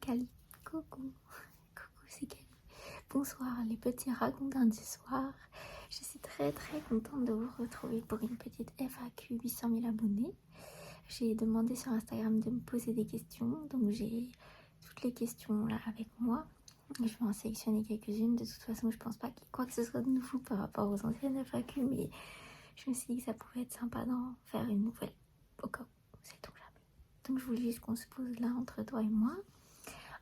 Cali. Coucou, coucou, c'est Cali. Bonsoir les petits ragondins du soir. Je suis très contente de vous retrouver pour une petite FAQ 800 000 abonnés. J'ai demandé sur Instagram de me poser des questions, donc j'ai toutes les questions là avec moi. Je vais en sélectionner quelques-unes. De toute façon, je pense pas qu'il y ait quoi que ce soit de nouveau par rapport aux anciennes FAQ, mais je me suis dit que ça pouvait être sympa d'en faire une nouvelle au cas où, c'est tout jamais. Donc je voulais juste qu'on se pose là entre toi et moi,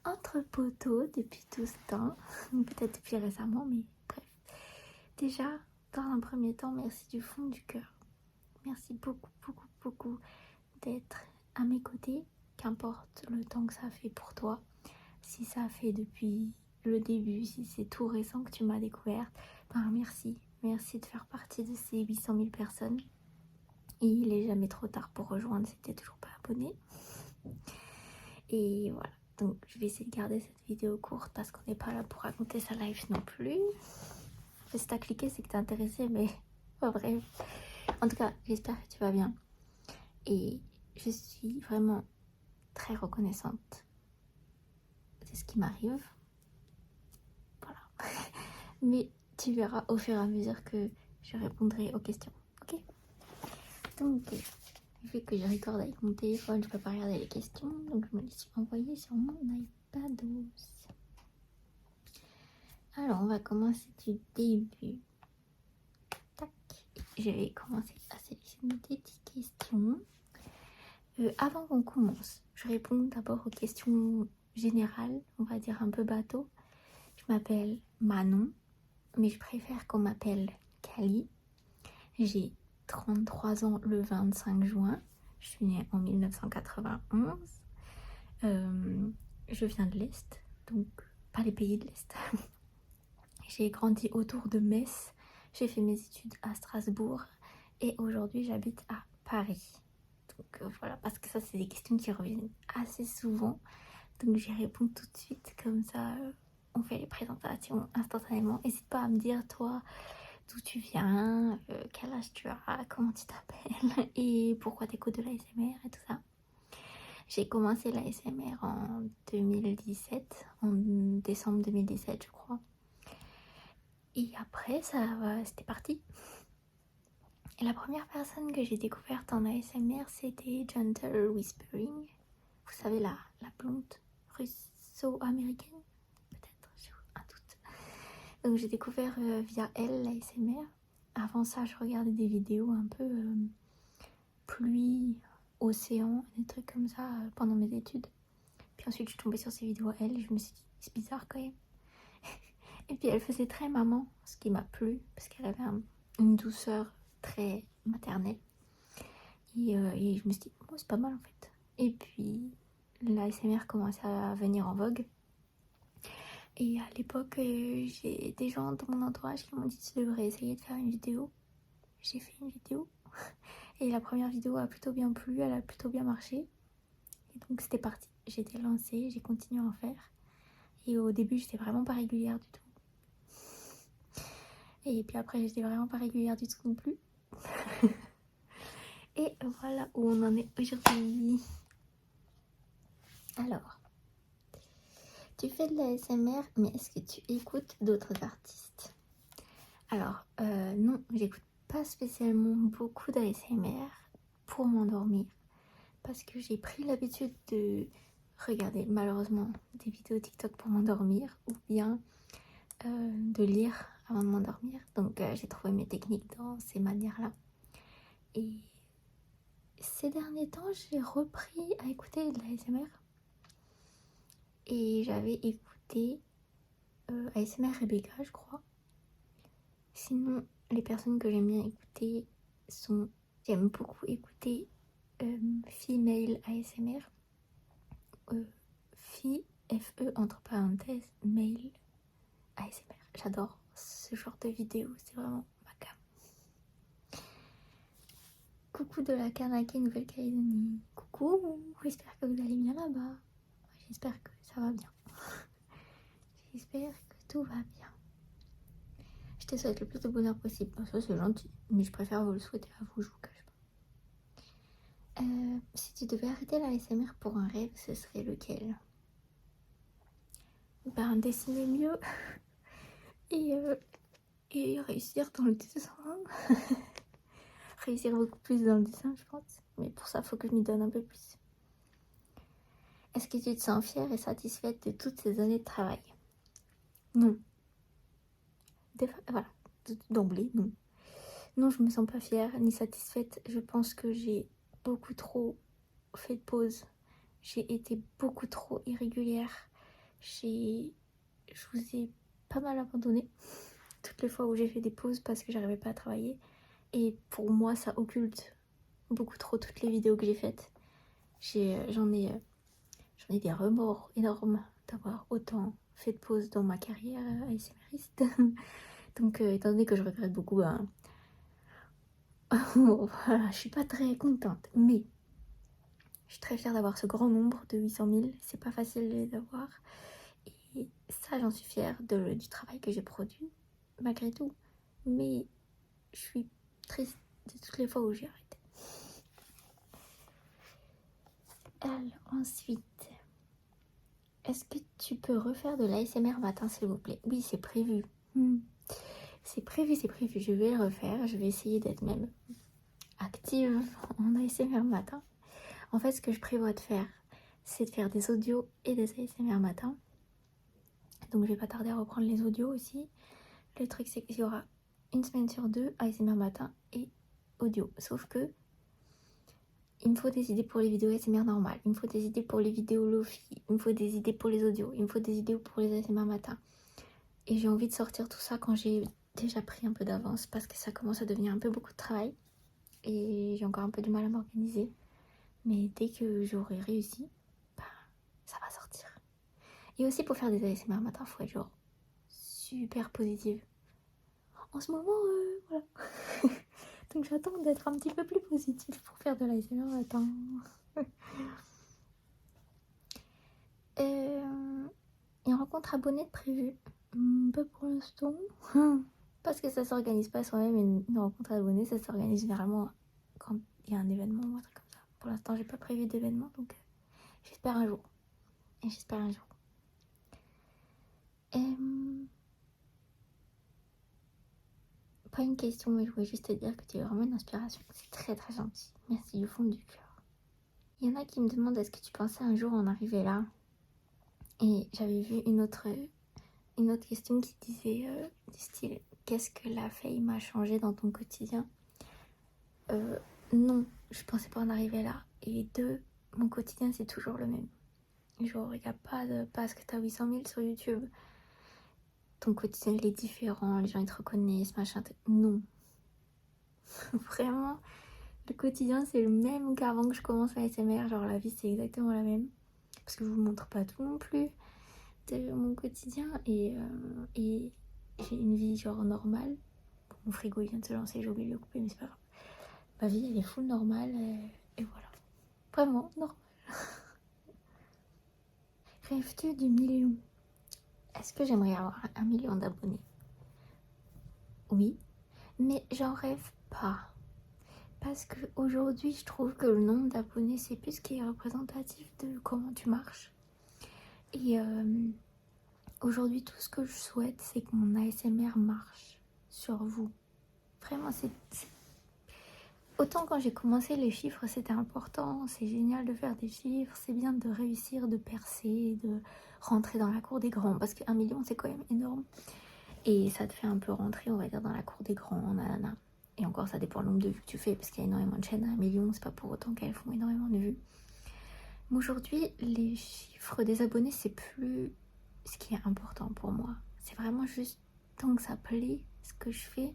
entre poteaux depuis tout ce temps, peut-être depuis récemment, mais bref. Déjà, dans un premier temps, merci du fond du cœur. Merci beaucoup d'être à mes côtés, qu'importe le temps que ça fait pour toi. Si ça fait depuis le début, si c'est tout récent que tu m'as découverte, ben merci. Merci de faire partie de ces 800 000 personnes. Et il est jamais trop tard pour rejoindre si t'es toujours pas abonné. Et voilà, donc je vais essayer de garder cette vidéo courte parce qu'on n'est pas là pour raconter sa life non plus. Si t'as cliqué, c'est que t'es intéressé, mais pas vrai. En tout cas, j'espère que tu vas bien. Et je suis vraiment très reconnaissante de ce qui m'arrive. Voilà. Mais tu verras au fur et à mesure que je répondrai aux questions. Ok? Donc, vu que je recorde avec mon téléphone, je peux pas regarder les questions. Donc, je me les suis envoyées sur mon iPad. Alors, on va commencer du début. Tac. Je vais commencer à sélectionner des petites questions. Avant qu'on commence, je réponds d'abord aux questions générales, on va dire un peu bateau. Je m'appelle Manon, mais je préfère qu'on m'appelle Cali. J'ai 33 ans le 25 juin. Je suis née en 1991. Je viens de l'Est, donc pas les pays de l'Est. J'ai grandi autour de Metz. J'ai fait mes études à Strasbourg. Et aujourd'hui, j'habite à Paris. Donc voilà, parce que ça, c'est des questions qui reviennent assez souvent. Donc j'y réponds tout de suite, comme ça, on fait les présentations instantanément. N'hésite pas à me dire, toi, d'où tu viens, quel âge tu as, comment tu t'appelles et pourquoi t'écoutes de l'ASMR et tout ça. J'ai commencé l'ASMR en 2017, en décembre 2017 je crois. Et après, c'était parti. Et la première personne que j'ai découverte en ASMR, c'était Gentle Whispering. Vous savez, la blonde russo-américaine, peut-être, j'ai un doute. Donc j'ai découvert via elle l'ASMR. Avant ça, je regardais des vidéos un peu pluie, océan, des trucs comme ça pendant mes études. Puis ensuite, je suis tombée sur ces vidéos à elle et je me suis dit, c'est bizarre quand même. Et puis elle faisait très maman, ce qui m'a plu, parce qu'elle avait une douceur très maternelle. Et je me suis dit, oh, c'est pas mal en fait. Et puis l'ASMR commençait à venir en vogue. Et à l'époque, j'ai des gens dans mon entourage qui m'ont dit, tu devrais essayer de faire une vidéo. J'ai fait une vidéo. Et la première vidéo a plutôt bien plu, elle a plutôt bien marché. Et donc c'était parti. J'ai été lancée, j'ai continué à en faire. Et au début, j'étais vraiment pas régulière du tout. Et puis après, j'étais vraiment pas régulière du tout non plus. Et voilà où on en est aujourd'hui. Alors, tu fais de la SMR, mais est-ce que tu écoutes d'autres artistes? Alors, non, j'écoute pas spécialement beaucoup d'ASMR pour m'endormir. Parce que j'ai pris l'habitude de regarder malheureusement des vidéos TikTok pour m'endormir ou bien de lire avant de m'endormir. Donc j'ai trouvé mes techniques dans ces manières-là. Et ces derniers temps, j'ai repris à écouter de l'ASMR. Et j'avais écouté ASMR Rebecca, je crois. Sinon, les personnes que j'aime bien écouter sont... J'aime beaucoup écouter Female ASMR. Fille, F-E entre parenthèses, Male ASMR. J'adore ce genre de vidéo, c'est vraiment ma cam. Coucou de la Kanake Nouvelle-Calédonie. Coucou, j'espère que vous allez bien là-bas. J'espère que ça va bien. J'espère que tout va bien. Je te souhaite le plus de bonheur possible. Ça c'est gentil, mais je préfère vous le souhaiter à vous, je vous cache pas. Si tu devais arrêter la ASMR pour un rêve, ce serait lequel? ben, dessiner mieux et, réussir dans le dessin. Réussir beaucoup plus dans le dessin, je pense. Mais pour ça, il faut que je m'y donne un peu plus. Est-ce que tu te sens fière et satisfaite de toutes ces années de travail? Non. Voilà, d'emblée, non. Non, je me sens pas fière ni satisfaite. Je pense que j'ai beaucoup trop fait de pause. J'ai été beaucoup trop irrégulière. Je vous ai pas mal abandonné toutes les fois où j'ai fait des pauses parce que j'arrivais pas à travailler. Et pour moi, ça occulte beaucoup trop toutes les vidéos que j'ai faites. J'en ai des remords énormes d'avoir autant fait de pauses dans ma carrière ASMRiste. Donc, étant donné que je regrette beaucoup, ben, voilà, je suis pas très contente. Mais je suis très fière d'avoir ce grand nombre de 800 000. C'est pas facile de les avoir. Et ça, j'en suis fière du travail que j'ai produit, malgré tout. Mais je suis triste de toutes les fois où j'ai arrêté. Alors, ensuite, est-ce que tu peux refaire de l'ASMR matin, s'il vous plaît? Oui, c'est prévu. C'est prévu, c'est prévu. Je vais le refaire. Je vais essayer d'être même active en ASMR matin. En fait, ce que je prévois de faire, c'est de faire des audios et des ASMR matin. Donc, je vais pas tarder à reprendre les audios aussi. Le truc, c'est qu'il y aura une semaine sur 2 ASMR matin et audio. Sauf que il me faut des idées pour les vidéos ASMR normales. Il me faut des idées pour les vidéos Lofi. Il me faut des idées pour les audios. Il me faut des idées pour les ASMR matin. Et j'ai envie de sortir tout ça quand j'ai déjà pris un peu d'avance parce que ça commence à devenir un peu beaucoup de travail. Et j'ai encore un peu du mal à m'organiser. Mais dès que j'aurai réussi, bah, ça va sortir. Et aussi pour faire des ASMR matin, il faut être genre super positive. En ce moment, voilà. Donc j'attends d'être un petit peu plus positive pour faire de l'ASMR matin. Une rencontre abonnée de prévue. Pas pour l'instant. Parce que ça s'organise pas soi-même. Une rencontre abonnée, ça s'organise généralement quand il y a un événement ou un truc comme ça. Pour l'instant, j'ai pas prévu d'événement, donc j'espère un jour. Et j'espère un jour. Pas une question, mais je voulais juste te dire que tu es vraiment une inspiration. C'est très très gentil. Merci du fond du cœur. Il y en a qui me demandent est-ce que tu pensais un jour en arriver là? Et j'avais vu une autre question qui disait du style qu'est-ce que la fame a changé dans ton quotidien? Non, je pensais pas en arriver là. Et deux, mon quotidien c'est toujours le même. Genre, il n'y a pas de parce que t'as 800 000 sur YouTube, ton quotidien il est différent, les gens ils te reconnaissent, machin. Non. Vraiment, le quotidien c'est le même qu'avant que je commence la SMR. Genre, la vie c'est exactement la même. Parce que je vous montre pas tout non plus de mon quotidien. Et j'ai une vie genre normale. Mon frigo il vient de se lancer, j'ai oublié de le couper, mais c'est pas grave. Ma vie elle est full normale et voilà. Vraiment normal. Rêves-tu du million? Est-ce que j'aimerais avoir 1 million d'abonnés? Oui, mais j'en rêve pas. Parce qu'aujourd'hui, je trouve que le nombre d'abonnés, c'est plus ce qui est représentatif de comment tu marches. Et aujourd'hui, tout ce que je souhaite, c'est que mon ASMR marche sur vous. Vraiment, c'est... Autant quand j'ai commencé, les chiffres, c'était important. C'est génial de faire des chiffres. C'est bien de réussir, de percer, de rentrer dans la cour des grands. Parce qu'1 million, c'est quand même énorme. Et ça te fait un peu rentrer, on va dire, dans la cour des grands, nanana. Et encore, ça dépend du nombre de vues que tu fais, parce qu'il y a énormément de chaînes à 1 million, c'est pas pour autant qu'elles font énormément de vues. Mais aujourd'hui, les chiffres des abonnés, c'est plus ce qui est important pour moi. C'est vraiment juste, tant que ça plaît, ce que je fais,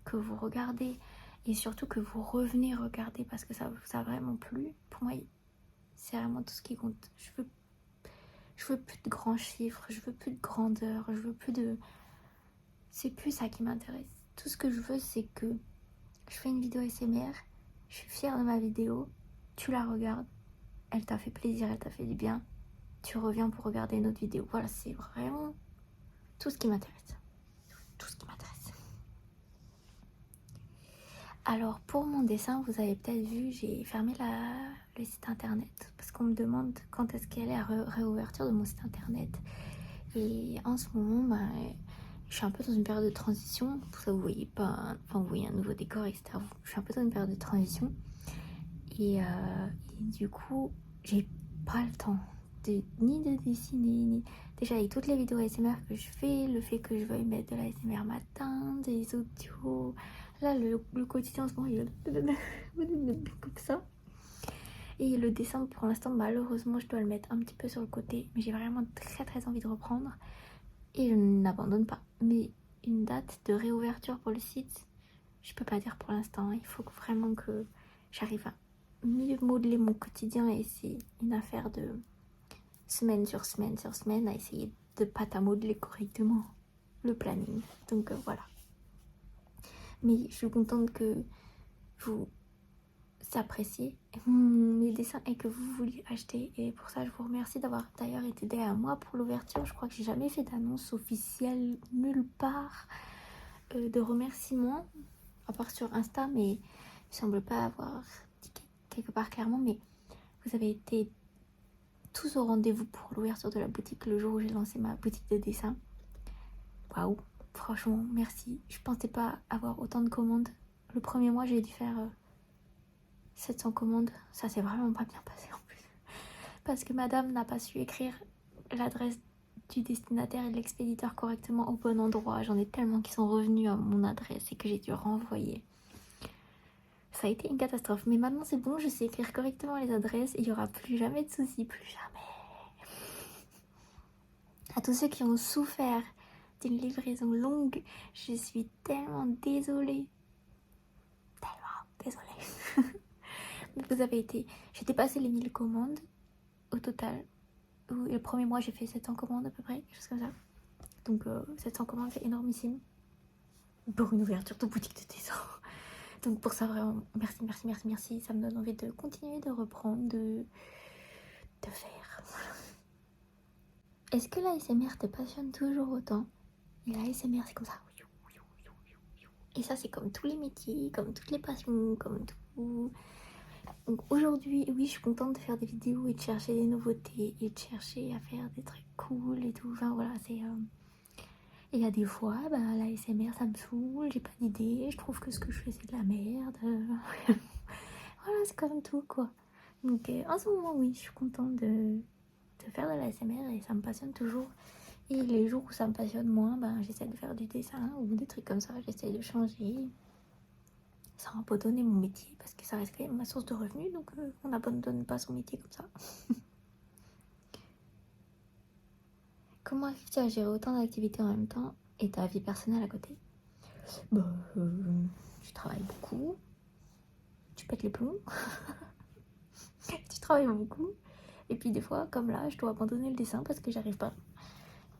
que vous regardez, et surtout que vous revenez regarder parce que ça vous a vraiment plu. Pour moi, c'est vraiment tout ce qui compte. Je veux plus de grands chiffres, je veux plus de grandeur, je veux plus de... C'est plus ça qui m'intéresse. Tout ce que je veux, c'est que je fais une vidéo SMR, je suis fière de ma vidéo, tu la regardes, elle t'a fait plaisir, elle t'a fait du bien, tu reviens pour regarder une autre vidéo. Voilà, c'est vraiment tout ce qui m'intéresse. Tout ce qui m'intéresse. Alors, pour mon dessin, vous avez peut-être vu, j'ai fermé le site internet parce qu'on me demande quand est-ce qu'elle est la réouverture de mon site internet. Et en ce moment, bah, je suis un peu dans une période de transition. Pour ça, vous voyez pas, enfin, vous voyez un nouveau décor, etc. Je suis un peu dans une période de transition. Et du coup, j'ai pas le temps ni de dessiner, ni... Déjà, avec toutes les vidéos ASMR que je fais, le fait que je veuille mettre de l'ASMR matin, des audios... Là, le quotidien en ce moment, il est comme ça. Et le dessin, pour l'instant, malheureusement, je dois le mettre un petit peu sur le côté. Mais j'ai vraiment très très envie de reprendre. Et je n'abandonne pas. Mais une date de réouverture pour le site, je peux pas dire pour l'instant. Il faut vraiment que j'arrive à mieux modeler mon quotidien. Et c'est une affaire de semaine sur semaine sur semaine à essayer de pâte à modeler correctement le planning. Donc voilà. Mais je suis contente que vous appréciez mes dessins et que vous vouliez acheter. Et pour ça, je vous remercie d'avoir d'ailleurs été derrière moi pour l'ouverture. Je crois que j'ai jamais fait d'annonce officielle nulle part de remerciements, à part sur Insta, mais il ne semble pas avoir dit quelque part clairement. Mais vous avez été tous au rendez-vous pour l'ouverture de la boutique le jour où j'ai lancé ma boutique de dessin. Waouh, franchement, merci. Je pensais pas avoir autant de commandes. Le premier mois, j'ai dû faire 700 commandes. Ça s'est vraiment pas bien passé en plus. Parce que madame n'a pas su écrire l'adresse du destinataire et de l'expéditeur correctement au bon endroit. J'en ai tellement qui sont revenus à mon adresse et que j'ai dû renvoyer. Ça a été une catastrophe. Mais maintenant, c'est bon, je sais écrire correctement les adresses et il n'y aura plus jamais de soucis. Plus jamais. À tous ceux qui ont souffert d'une livraison longue, je suis tellement désolée. Tellement désolée. Mais vous avez été... J'ai dépassé les 1000 commandes au total. Le premier mois, j'ai fait 700 commandes à peu près, quelque chose comme ça. Donc 700 commandes, c'est énormissime. Pour une ouverture de boutique de dessin. Donc pour ça, vraiment, merci, merci, merci, merci. Ça me donne envie de continuer, de reprendre, de faire. Est-ce que l'ASMR te passionne toujours autant? Et l'ASMR, c'est comme ça. Et ça, c'est comme tous les métiers, comme toutes les passions, comme tout. Donc aujourd'hui, oui, je suis contente de faire des vidéos et de chercher des nouveautés et de chercher à faire des trucs cool et tout. Enfin voilà, c'est... Et il y a des fois, bah, la ASMR ça me saoule, j'ai pas d'idée, je trouve que ce que je fais c'est de la merde. Voilà, c'est comme tout quoi. Donc en ce moment, oui, je suis contente de faire de la ASMR et ça me passionne toujours. Et les jours où ça me passionne moins, ben, j'essaie de faire du dessin ou des trucs comme ça, j'essaie de changer sans abandonner mon métier parce que ça reste quand même ma source de revenus, donc on n'abandonne pas son métier comme ça. Comment arrives-tu à gérer autant d'activités en même temps et ta vie personnelle à côté? Bah, tu travailles beaucoup, tu pètes les plombs, tu travailles beaucoup, et puis des fois, comme là, je dois abandonner le dessin parce que j'arrive pas.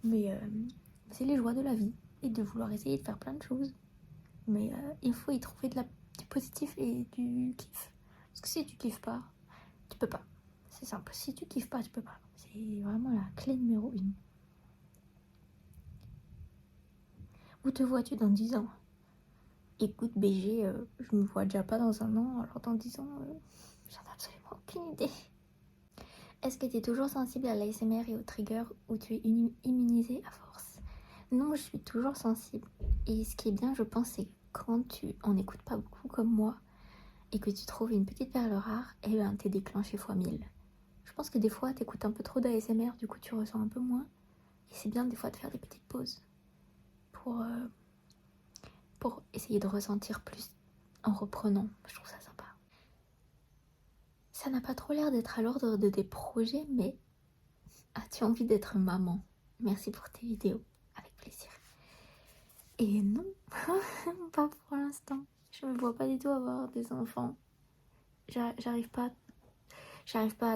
Mais c'est les joies de la vie et de vouloir essayer de faire plein de choses. Mais il faut y trouver du positif et du kiff. Parce que si tu kiffes pas, tu peux pas. C'est simple. Si tu kiffes pas, tu peux pas. C'est vraiment la clé numéro 1. Où te vois-tu dans 10 ans? Écoute, BG, je me vois déjà pas dans un an. Alors dans 10 ans, j'en ai absolument aucune idée. Est-ce que tu es toujours sensible à l'ASMR et aux triggers ou tu es immunisée à force? Non, je suis toujours sensible. Et ce qui est bien, je pense, c'est quand tu en écoutes pas beaucoup comme moi et que tu trouves une petite perle rare, et ben t'es déclenché fois 1000. Je pense que des fois, t'écoutes un peu trop d'ASMR, du coup tu ressens un peu moins. Et c'est bien des fois de faire des petites pauses pour essayer de ressentir plus en reprenant. Je trouve ça sympa. Ça n'a pas trop l'air d'être à l'ordre de tes projets, mais as-tu envie d'être maman? Merci pour tes vidéos, avec plaisir. Et non, pas pour l'instant. Je me vois pas du tout avoir des enfants. J'arrive pas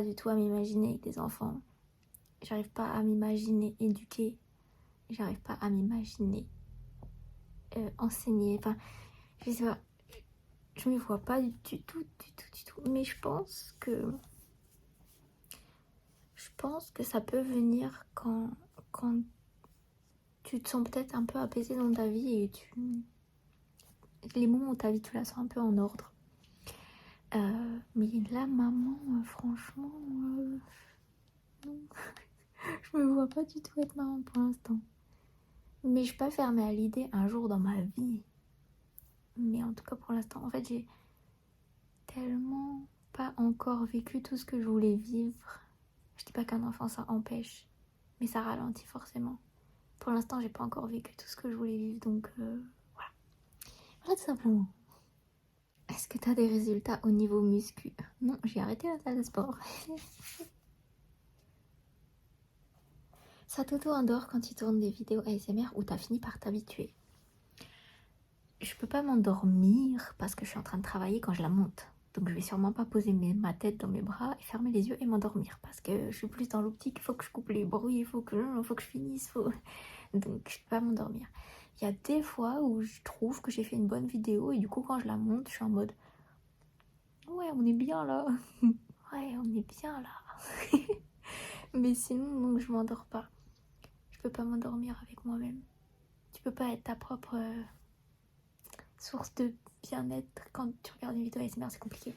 du tout à m'imaginer avec des enfants. J'arrive pas à m'imaginer éduquer. J'arrive pas à m'imaginer enseigner. Enfin, je sais pas. Je me vois pas du tout. Mais je pense que ça peut venir quand tu te sens peut-être un peu apaisé dans ta vie et les moments où ta vie tu la sens un peu en ordre. Mais là, maman, franchement, non. Je Je me vois pas du tout être maman pour l'instant. Mais je suis pas fermée à l'idée un jour dans ma vie. Mais en tout cas pour l'instant, en fait j'ai tellement pas encore vécu tout ce que je voulais vivre. Je dis pas qu'un enfant ça empêche, mais ça ralentit forcément. Pour l'instant j'ai pas encore vécu tout ce que je voulais vivre, donc voilà. Voilà tout simplement. Est-ce que t'as des résultats au niveau muscu? Non, j'ai arrêté la salle de sport. Ça t'auto-endort quand tu tournes des vidéos ASMR ou t'as fini par t'habituer? Je peux pas m'endormir parce que je suis en train de travailler quand je la monte. Donc je vais sûrement pas poser ma tête dans mes bras et fermer les yeux et m'endormir parce que je suis plus dans l'optique, il faut que je coupe les bruits, il faut que je finisse, donc je peux pas m'endormir. Il y a des fois où je trouve que j'ai fait une bonne vidéo et du coup quand je la monte, je suis en mode ouais, on est bien là. Ouais, on est bien là. Mais sinon, non, je m'endors pas. Je peux pas m'endormir avec moi-même. Tu peux pas être ta propre source de bien-être quand tu regardes une vidéo ASMR, c'est compliqué.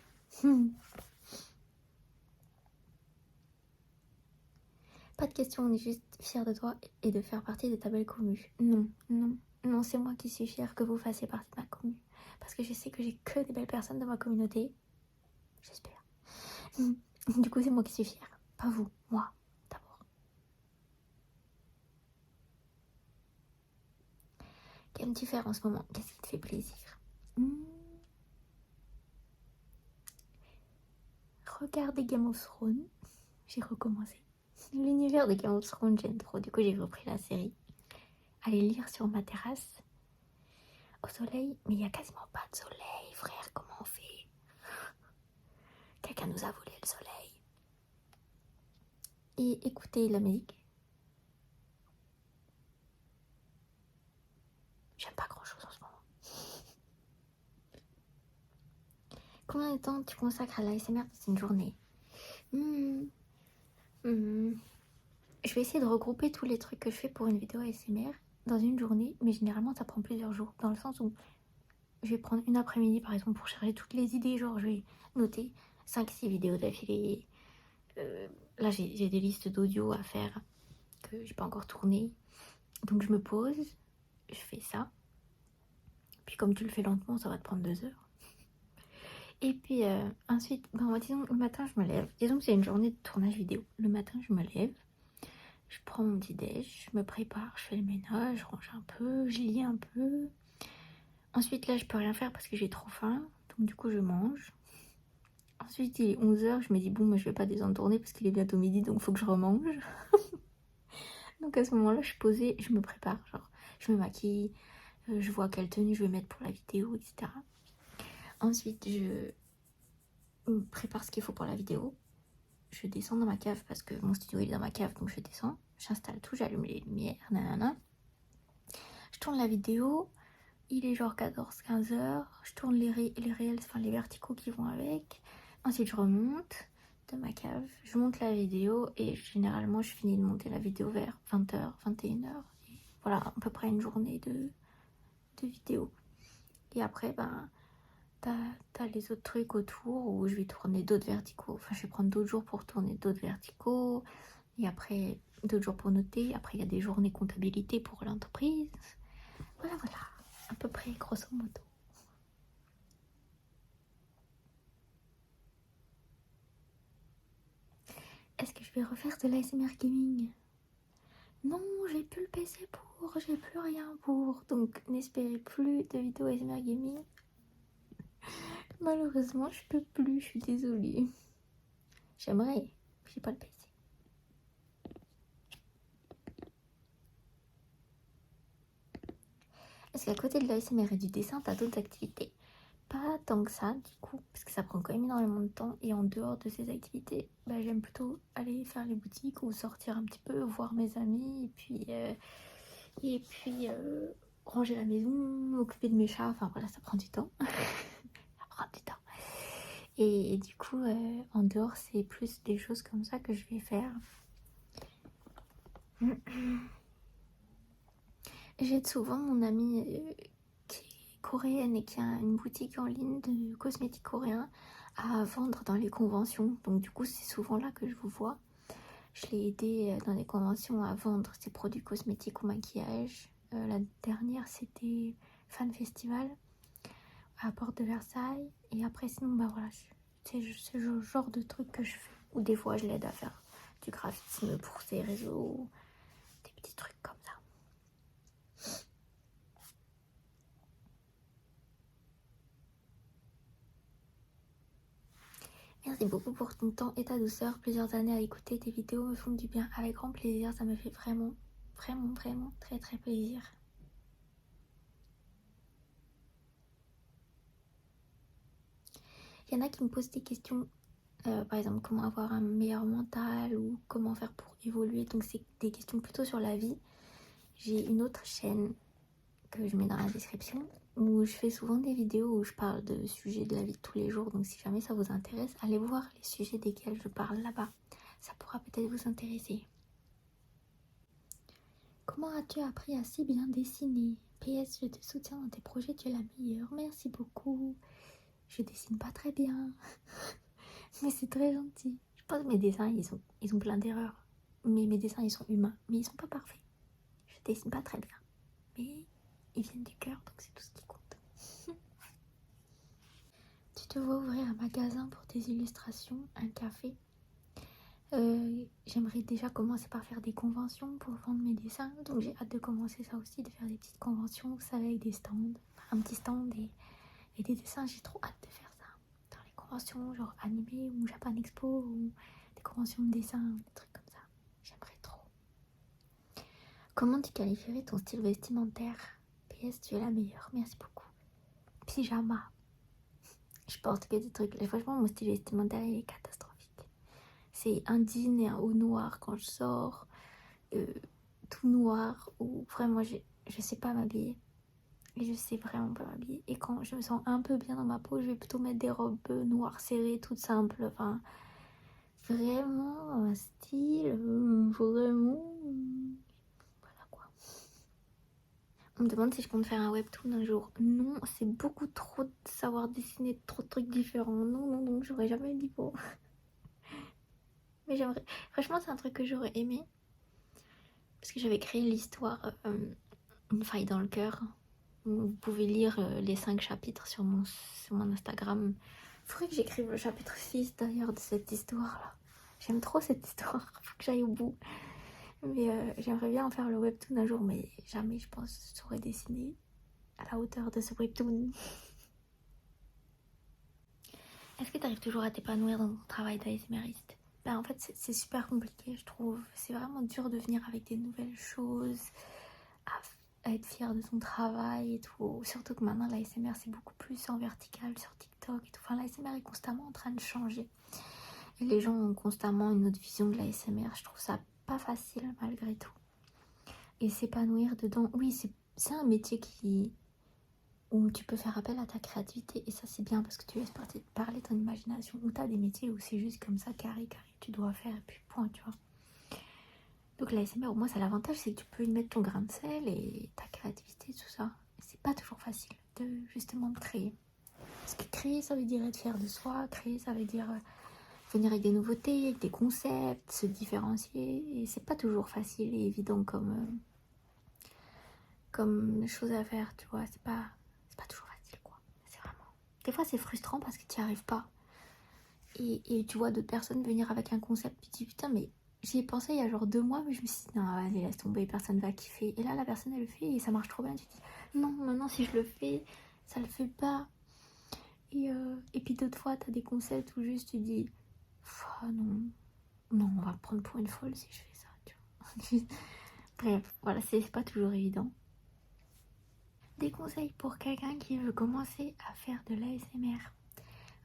Pas de question, on est juste fiers de toi et de faire partie de ta belle commu. Non, non, non, c'est moi qui suis fière que vous fassiez partie de ma commu. Parce que je sais que j'ai que des belles personnes dans ma communauté. J'espère. Du coup, c'est moi qui suis fière. Pas vous, moi, d'abord. Qu'aimes-tu faire en ce moment? Qu'est-ce qui te fait plaisir? Regardez Game of Thrones. J'ai recommencé. L'univers de Game of Thrones, j'aime trop. Du coup, j'ai repris la série. Aller lire sur ma terrasse. Au soleil. Mais il n'y a quasiment pas de soleil, frère. Comment on fait? Quelqu'un nous a volé le soleil. Et écouter la musique. J'aime pas grand chose en ce moment. Combien de temps tu consacres à l'ASMR dans une journée? Je vais essayer de regrouper tous les trucs que je fais pour une vidéo ASMR dans une journée, mais généralement ça prend plusieurs jours, dans le sens où je vais prendre une après-midi par exemple pour chercher toutes les idées, genre je vais noter 5-6 vidéos d'affilée. Là j'ai des listes d'audio à faire que j'ai pas encore tournées, donc je me pose, je fais ça, puis comme tu le fais lentement ça va te prendre 2 heures. Et puis ensuite, disons le matin je me lève, disons que c'est une journée de tournage vidéo, le matin je me lève, je prends mon petit déj, je me prépare, je fais le ménage, je range un peu, je lis un peu. Ensuite là je peux rien faire parce que j'ai trop faim, donc du coup je mange. Ensuite il est 11h, je me dis bon moi je vais pas descendre tourner parce qu'il est bientôt midi donc faut que je remange. Donc à ce moment là je suis posée, je me prépare, genre je me maquille, je vois quelle tenue je vais mettre pour la vidéo, etc. Ensuite je me prépare ce qu'il faut pour la vidéo. Je descends dans ma cave parce que mon studio il est dans ma cave donc je descends. J'installe tout, j'allume les lumières, nanana. Je tourne la vidéo, il est genre 14-15 heures. Je tourne les réels, enfin les verticaux qui vont avec. Ensuite je remonte de ma cave, je monte la vidéo et généralement je finis de monter la vidéo vers 20h, 21h. Et voilà, à peu près une journée de vidéo. Et après, ben, t'as les autres trucs autour où je vais tourner d'autres verticaux. Enfin, je vais prendre d'autres jours pour tourner d'autres verticaux. Et après, d'autres jours pour noter. Après, il y a des journées comptabilité pour l'entreprise. Voilà, voilà. À peu près, grosso modo. Est-ce que je vais refaire de l'ASMR gaming? Non, j'ai plus le PC pour, j'ai plus rien pour. Donc, n'espérez plus de vidéos ASMR gaming. Malheureusement, je peux plus, je suis désolée. J'aimerais, j'ai pas le PC. Est-ce qu'à côté de l'ASMR et du dessin, t'as d'autres activités? Pas tant que ça, du coup, parce que ça prend quand même énormément de temps. Et en dehors de ces activités, bah, j'aime plutôt aller faire les boutiques ou sortir un petit peu, voir mes amis, et puis ranger la maison, m'occuper de mes chats. Enfin voilà, ça prend du temps. Ça prend du temps. Et du coup, en dehors, c'est plus des choses comme ça que je vais faire. J'aide souvent mon amie qui est coréenne et qui a une boutique en ligne de cosmétiques coréens à vendre dans les conventions. Donc du coup, c'est souvent là que je vous vois. Je l'ai aidé dans des conventions à vendre ses produits cosmétiques ou maquillage. La dernière, c'était Fan Festival à Porte de Versailles. Et après, sinon, bah voilà, c'est ce genre de truc que je fais. Ou des fois, je l'aide à faire du graphisme pour ses réseaux, des petits trucs comme ça. Merci beaucoup pour ton temps et ta douceur. Plusieurs années à écouter tes vidéos me font du bien. Avec grand plaisir, ça me fait vraiment très très plaisir. Il y en a qui me posent des questions, par exemple comment avoir un meilleur mental ou comment faire pour évoluer. Donc c'est des questions plutôt sur la vie. J'ai une autre chaîne que je mets dans la description où je fais souvent des vidéos où je parle de sujets de la vie de tous les jours. Donc si jamais ça vous intéresse, allez voir les sujets desquels je parle là-bas. Ça pourra peut-être vous intéresser. Comment as-tu appris à si bien dessiner? PS, je te soutiens dans tes projets, tu es la meilleure. Merci beaucoup. Je dessine pas très bien, mais c'est très gentil. Je pense que mes dessins, ils ont plein d'erreurs. Mais mes dessins, ils sont humains, mais ils sont pas parfaits. Je dessine pas très bien, mais ils viennent du cœur, donc c'est tout ce qui compte. Tu te vois ouvrir un magasin pour tes illustrations, un café? J'aimerais déjà commencer par faire des conventions pour vendre mes dessins, donc j'ai hâte de commencer ça aussi, de faire des petites conventions, vous savez, avec des stands, un petit stand et des dessins. J'ai trop hâte de faire ça dans les conventions genre animées ou Japan Expo ou des conventions de dessin, des trucs comme ça. J'aimerais trop. Comment tu qualifierais ton style vestimentaire? PS, tu es la meilleure, merci beaucoup. Pyjama. Je porte que des trucs. Et franchement, mon style vestimentaire il est catastrophique. C'est un jean et un haut noir quand je sors, tout noir, ou vraiment je sais pas m'habiller. Et je sais vraiment pas m'habiller. Et quand je me sens un peu bien dans ma peau, je vais plutôt mettre des robes noires serrées, toutes simples. Enfin, vraiment un style, vraiment. Voilà quoi. On me demande si je compte faire un webtoon un jour. Non, c'est beaucoup trop de savoir dessiner trop de trucs différents. Non, j'aurais jamais le niveau. Mais j'aimerais. Franchement, c'est un truc que j'aurais aimé. Parce que j'avais créé l'histoire Une faille dans le cœur. Vous pouvez lire les 5 chapitres sur mon Instagram. Il faudrait que j'écrive le chapitre 6 d'ailleurs de cette histoire-là. J'aime trop cette histoire. Faut que j'aille au bout. Mais j'aimerais bien en faire le webtoon un jour. Mais jamais, je pense, je saurais dessiner à la hauteur de ce webtoon. Est-ce que tu arrives toujours à t'épanouir dans ton travail d'ASMRiste? Ben, en fait, c'est super compliqué, je trouve. C'est vraiment dur de venir avec des nouvelles choses, à être fier de son travail et tout. Surtout que maintenant, l'ASMR, c'est beaucoup plus en vertical sur TikTok et tout. Enfin, l'ASMR est constamment en train de changer. Et les gens ont constamment une autre vision de l'ASMR. Je trouve ça pas facile, malgré tout. Et s'épanouir dedans, oui, c'est un métier où tu peux faire appel à ta créativité, et ça c'est bien parce que tu laisses parler ton imagination. Ou t'as des métiers où c'est juste comme ça, carré, tu dois faire et puis point, tu vois. Donc la SMR, au moins, ça l'avantage, c'est que tu peux y mettre ton grain de sel et ta créativité, tout ça. C'est pas toujours facile de justement de créer. Parce que créer, ça veut dire être fier de soi. Créer, ça veut dire venir avec des nouveautés, avec des concepts, se différencier. Et c'est pas toujours facile et évident comme chose à faire, tu vois. C'est pas toujours facile, quoi. C'est vraiment... Des fois, c'est frustrant parce que tu n'y arrives pas. Et tu vois d'autres personnes venir avec un concept, puis tu dis putain, mais j'y ai pensé il y a genre 2 mois, mais je me suis dit non, vas-y, laisse tomber, personne va kiffer. Et là, la personne, elle le fait et ça marche trop bien. Tu te dis non, maintenant, si je le fais, ça le fait pas. Et puis d'autres fois, t'as des concepts où juste tu dis ah, non, on va me prendre pour une folle si je fais ça, tu vois. Bref, voilà, c'est pas toujours évident. Des conseils pour quelqu'un qui veut commencer à faire de l'ASMR.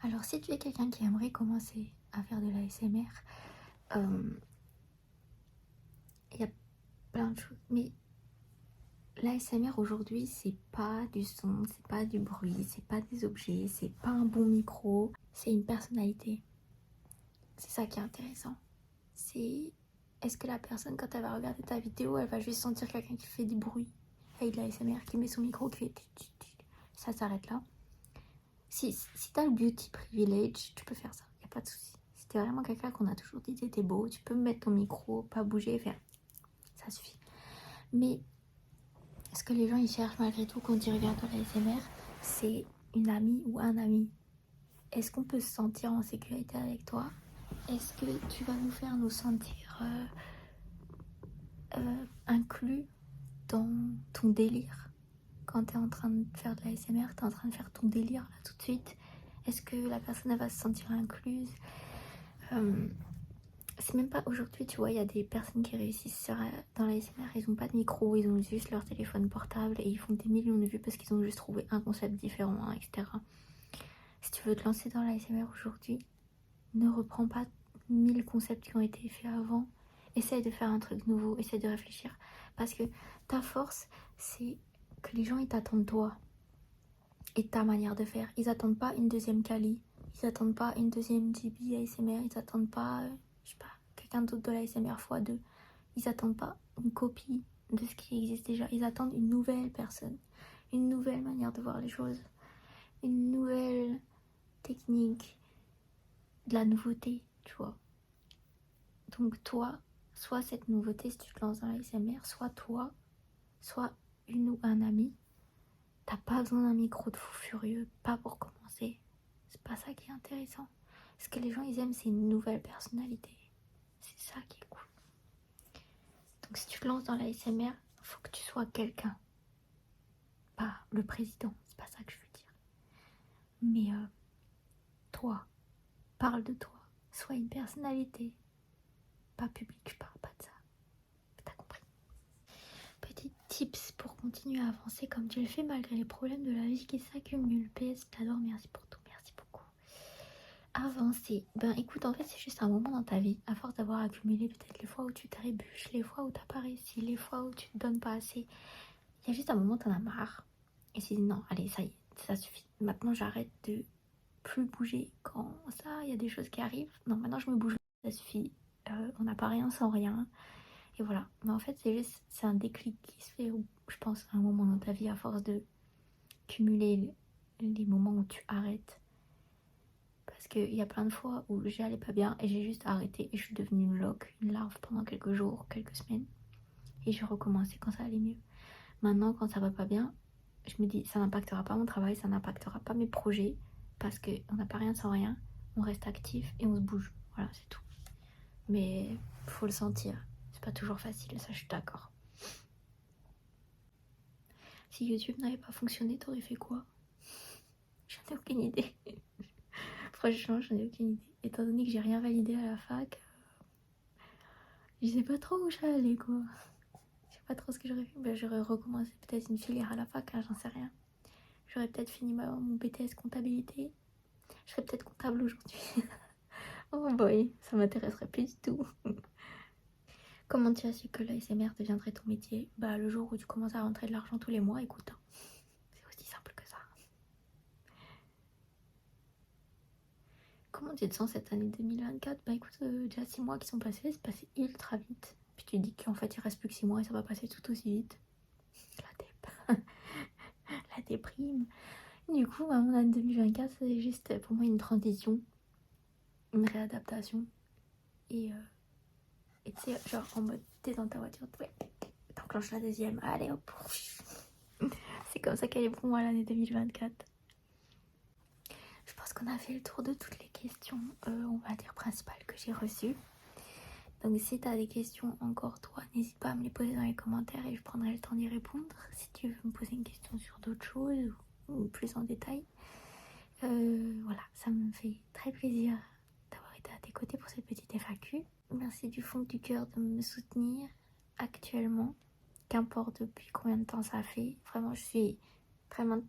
Alors, si tu es quelqu'un qui aimerait commencer à faire de l'ASMR, il y a plein de choses. Mais l'ASMR aujourd'hui, c'est pas du son, c'est pas du bruit, c'est pas des objets, c'est pas un bon micro, c'est une personnalité. C'est ça qui est intéressant. C'est est-ce que la personne, quand elle va regarder ta vidéo, elle va juste sentir quelqu'un qui fait du bruit avec de l'ASMR, qui met son micro, qui fait ça s'arrête là. Si t'as le beauty privilege, tu peux faire ça, y a pas de souci. Si t'es vraiment quelqu'un qu'on a toujours dit t'étais beau, tu peux mettre ton micro, pas bouger et faire. Ça suffit. Mais ce que les gens ils cherchent malgré tout quand ils regardent de l'ASMR, c'est une amie ou un ami. Est-ce qu'on peut se sentir en sécurité avec toi? Est-ce que tu vas nous sentir inclus dans ton délire? Quand tu es en train de faire de l'ASMR, tu es en train de faire ton délire là tout de suite. Est-ce que la personne elle va se sentir incluse? C'est même pas aujourd'hui, tu vois, il y a des personnes qui réussissent dans l'ASMR, ils ont pas de micro, ils ont juste leur téléphone portable et ils font des millions de vues parce qu'ils ont juste trouvé un concept différent, hein, etc. Si tu veux te lancer dans l'ASMR aujourd'hui, ne reprends pas 1000 concepts qui ont été faits avant. Essaye de faire un truc nouveau, essaye de réfléchir. Parce que ta force, c'est que les gens, ils t'attendent toi et ta manière de faire. Ils attendent pas une deuxième Kali, ils attendent pas une deuxième JB ASMR, ils attendent pas, je sais pas, quelqu'un d'autre de l'ASMR x2. Ils attendent pas une copie de ce qui existe déjà. Ils attendent une nouvelle personne, une nouvelle manière de voir les choses, une nouvelle technique, de la nouveauté, tu vois. Donc toi, soit cette nouveauté si tu te lances dans l'ASMR, soit toi, soit une ou un ami. T'as pas besoin d'un micro de fou furieux, pas pour commencer. C'est pas ça qui est intéressant. Ce que les gens ils aiment, c'est une nouvelle personnalité. C'est ça qui est cool. Donc si tu te lances dans l'ASMR, faut que tu sois quelqu'un. Pas le président, c'est pas ça que je veux dire. Mais toi, parle de toi. Sois une personnalité. Pas public, je parle pas de ça. T'as compris. Petit tips pour continuer à avancer comme tu le fais malgré les problèmes de la vie qui s'accumulent. PS, t'adore, merci pour tout, merci beaucoup. Avancer. Ben écoute, en fait, c'est juste un moment dans ta vie. À force d'avoir accumulé peut-être les fois où tu trébuches, les fois où t'as pas réussi, les fois où tu te donnes pas assez. Il y a juste un moment où t'en as marre. Et tu dis non, allez, ça y est, ça suffit. Maintenant, j'arrête de plus bouger quand ça, il y a des choses qui arrivent. Non, maintenant, je me bouge. Ça suffit. On n'a pas rien sans rien. Et voilà. Mais en fait, c'est un déclic qui se fait, je pense, à un moment dans ta vie, à force de cumuler les moments où tu arrêtes. Parce qu'il y a plein de fois où j'allais pas bien et j'ai juste arrêté et je suis devenue une loque, une larve pendant quelques jours, quelques semaines. Et j'ai recommencé quand ça allait mieux. Maintenant, quand ça va pas bien, je me dis, ça n'impactera pas mon travail, ça n'impactera pas mes projets. Parce qu'on n'a pas rien sans rien. On reste actif et on se bouge. Voilà, c'est tout. Mais faut le sentir. C'est pas toujours facile, ça je suis d'accord. Si YouTube n'avait pas fonctionné, t'aurais fait quoi? J'en ai aucune idée. Franchement, j'en ai aucune idée. Étant donné que j'ai rien validé à la fac, je sais pas trop où je serais allée, quoi. Je sais pas trop ce que j'aurais fait. Ben, j'aurais recommencé peut-être une filière à la fac, hein, j'en sais rien. J'aurais peut-être fini mon BTS comptabilité. Je serais peut-être comptable aujourd'hui. Oh boy, ça m'intéresserait plus du tout. Comment tu as su que l'ASMR deviendrait ton métier? Bah le jour où tu commences à rentrer de l'argent tous les mois, écoute, hein, c'est aussi simple que ça. Comment tu te sens cette année 2024? Bah écoute, déjà 6 mois qui sont passés, c'est passé ultra vite. Puis tu dis qu'en fait il reste plus que 6 mois et ça va passer tout aussi vite. La dép. La déprime. Du coup, bah, mon année 2024, c'est juste pour moi une transition, une réadaptation. Et tu sais, genre en mode, t'es dans ta voiture, ouais, t'enclenches la deuxième, allez hop. C'est comme ça qu'elle est pour moi l'année 2024. Je pense qu'on a fait le tour de toutes les questions, on va dire, principales que j'ai reçues. Donc si t'as des questions encore, toi, n'hésite pas à me les poser dans les commentaires et je prendrai le temps d'y répondre. Si tu veux me poser une question sur d'autres choses ou plus en détail. Voilà, ça me fait très plaisir d'avoir été à tes côtés pour cette petite FAQ. Merci du fond du cœur de me soutenir actuellement. Qu'importe depuis combien de temps ça fait. Vraiment, je suis vraiment...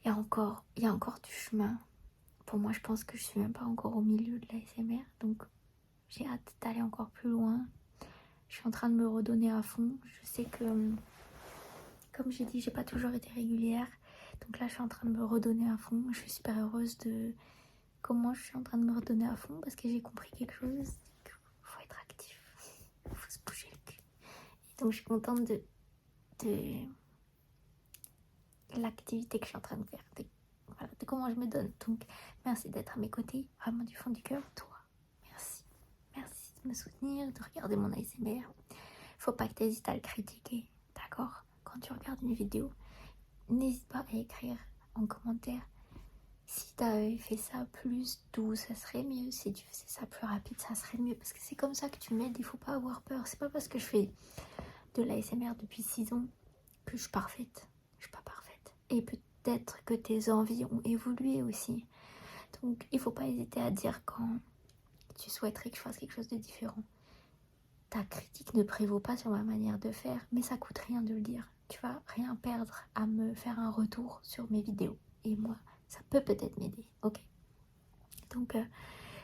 Il y a encore du chemin. Pour moi, je pense que je suis même pas encore au milieu de l'ASMR. Donc, j'ai hâte d'aller encore plus loin. Je suis en train de me redonner à fond. Je sais que, comme j'ai dit, j'ai pas toujours été régulière. Donc là, je suis en train de me redonner à fond. Je suis super heureuse de comment je suis en train de me redonner à fond parce que j'ai compris quelque chose. Il faut être actif. Il faut se bouger le cul. Et donc, je suis contente de l'activité que je suis en train de faire. de comment je me donne. Donc, merci d'être à mes côtés, vraiment du fond du cœur, toi. Merci. Merci de me soutenir, de regarder mon ASMR. Faut pas que tu hésites à le critiquer, d'accord? Quand tu regardes une vidéo, n'hésite pas à écrire en commentaire si tu avais fait ça plus doux, ça serait mieux. Si tu faisais ça plus rapide, ça serait mieux. Parce que c'est comme ça que tu m'aides, il faut pas avoir peur. C'est pas parce que je fais de l'ASMR depuis 6 ans que je suis parfaite. Je suis pas parfaite. Et peut-être que tes envies ont évolué aussi. Donc il faut pas hésiter à dire quand tu souhaiterais que je fasse quelque chose de différent. Ta critique ne prévaut pas sur ma manière de faire, mais ça coûte rien de le dire. Tu vas rien perdre à me faire un retour sur mes vidéos. Et moi, ça peut peut-être m'aider, ok? Donc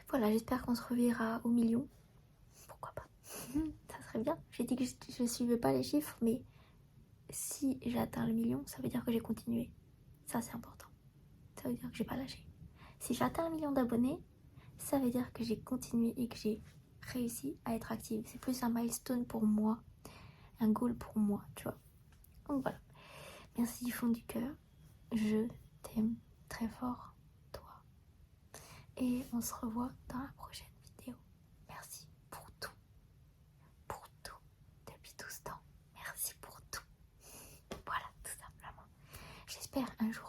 voilà, j'espère qu'on se reverra au million. Pourquoi pas? Ça serait bien. J'ai dit que je suivais pas les chiffres, mais si j'atteins le million, ça veut dire que j'ai continué. Ça, c'est important. Ça veut dire que j'ai pas lâché. Si j'atteins 1 million d'abonnés, ça veut dire que j'ai continué et que j'ai réussi à être active. C'est plus un milestone pour moi, un goal pour moi, tu vois. Donc voilà. Merci du fond du cœur. Je t'aime très fort, toi. Et on se revoit dans la prochaine vidéo. Merci pour tout. Pour tout. Depuis tout ce temps. Merci pour tout. Voilà, tout simplement. J'espère un jour